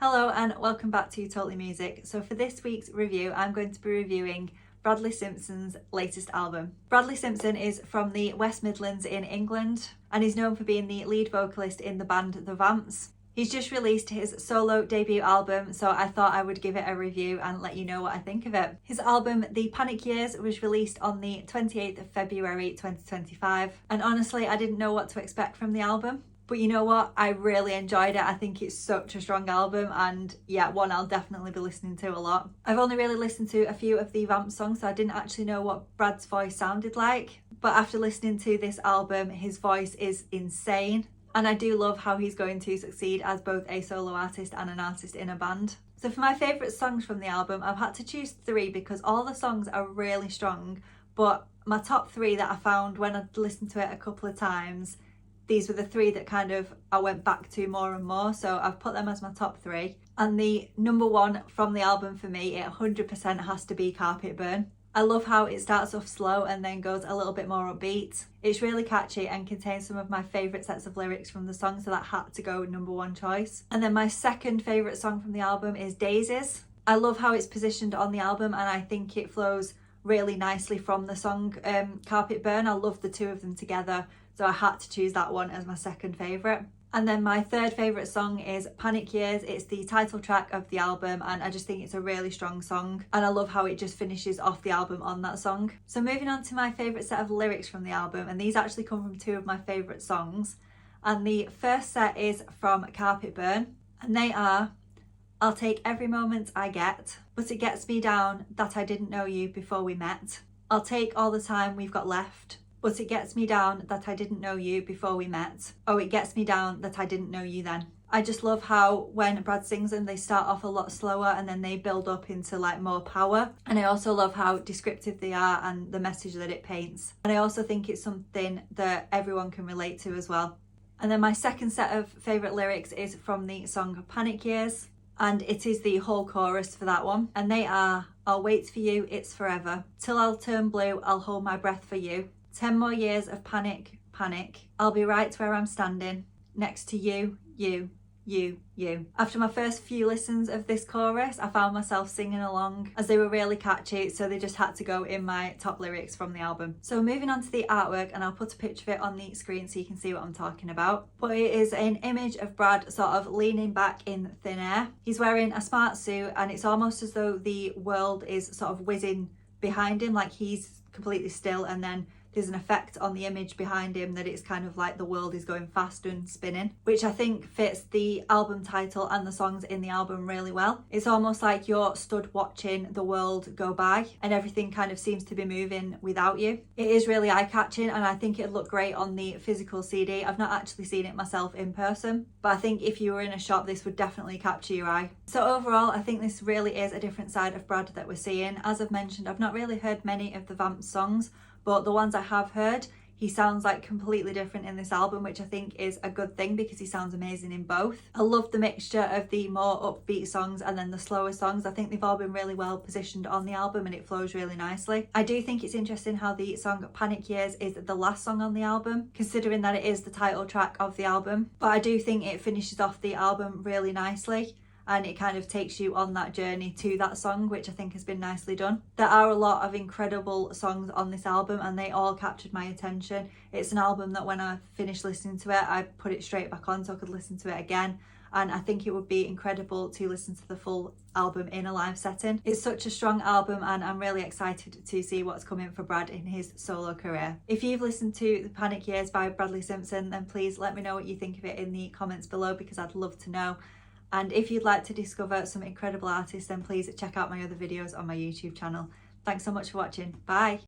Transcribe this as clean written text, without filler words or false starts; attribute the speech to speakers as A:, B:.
A: Hello and welcome back to Totally Music. So for this week's review, I'm going to be reviewing Bradley Simpson's latest album. Bradley Simpson is from the West Midlands in England and is known for being the lead vocalist in the band The Vamps. He's just released his solo debut album, so I thought I would give it a review and let you know what I think of it. His album, The Panic Years, was released on the 28th of February 2025, and honestly, I didn't know what to expect from the album. But you know what? I really enjoyed it. I think it's such a strong album and yeah, one I'll definitely be listening to a lot. I've only really listened to a few of the Vamp songs, so I didn't actually know what Brad's voice sounded like. But after listening to this album, his voice is insane. And I do love how he's going to succeed as both a solo artist and an artist in a band. So for my favourite songs from the album, I've had to choose 3 because all the songs are really strong. But my top 3 that I found when I'd listened to it a couple of times, these were the 3 that kind of I went back to more and more, so I've put them as my top 3. And the number 1 from the album for me, it 100% has to be Carpet Burn. I love how it starts off slow and then goes a little bit more upbeat. It's really catchy and contains some of my favourite sets of lyrics from the song, so that had to go number 1 choice. And then my second favourite song from the album is Daisies. I love how it's positioned on the album and I think it flows really nicely from the song Carpet Burn. I love the two of them together, so I had to choose that one as my second favourite. And then my third favourite song is Panic Years. It's the title track of the album and I just think it's a really strong song and I love how it just finishes off the album on that song. So moving on to my favourite set of lyrics from the album, and these actually come from 2 of my favourite songs. And the first set is from Carpet Burn and they are: I'll take every moment I get, but it gets me down that I didn't know you before we met. I'll take all the time we've got left, but it gets me down that I didn't know you before we met. Oh, it gets me down that I didn't know you then. I just love how when Brad sings them, they start off a lot slower and then they build up into like more power. And I also love how descriptive they are and the message that it paints. And I also think it's something that everyone can relate to as well. And then my second set of favourite lyrics is from the song Panic Years. And it is the whole chorus for that one. And they are: I'll wait for you, it's forever. Till I'll turn blue, I'll hold my breath for you. 10 more years of panic, panic. I'll be right where I'm standing, next to you, you. After my first few listens of this chorus, I found myself singing along as they were really catchy, so they just had to go in my top lyrics from the album. So moving on to the artwork, and I'll put a picture of it on the screen so you can see what I'm talking about. But it is an image of Brad sort of leaning back in thin air. He's wearing a smart suit and it's almost as though the world is sort of whizzing behind him, like he's completely still, and then there's an effect on the image behind him that it's kind of like the world is going fast and spinning, which I think fits the album title and the songs in the album really well. It's almost like you're stood watching the world go by and everything kind of seems to be moving without you. It is really eye-catching and I think it'd look great on the physical CD. I've not actually seen it myself in person, but I think if you were in a shop, this would definitely capture your eye. So overall, I think this really is a different side of Brad that we're seeing. As I've mentioned, I've not really heard many of the Vamp songs, but the ones I have heard, he sounds like completely different in this album, which I think is a good thing because he sounds amazing in both. I love the mixture of the more upbeat songs and then the slower songs. I think they've all been really well positioned on the album and it flows really nicely. I do think it's interesting how the song Panic Years is the last song on the album, considering that it is the title track of the album. But I do think it finishes off the album really nicely and it kind of takes you on that journey to that song, which I think has been nicely done. There are a lot of incredible songs on this album and they all captured my attention. It's an album that when I finished listening to it, I put it straight back on so I could listen to it again. And I think it would be incredible to listen to the full album in a live setting. It's such a strong album and I'm really excited to see what's coming for Brad in his solo career. If you've listened to The Panic Years by Bradley Simpson, then please let me know what you think of it in the comments below because I'd love to know. And if you'd like to discover some incredible artists, then please check out my other videos on my YouTube channel. Thanks so much for watching. Bye.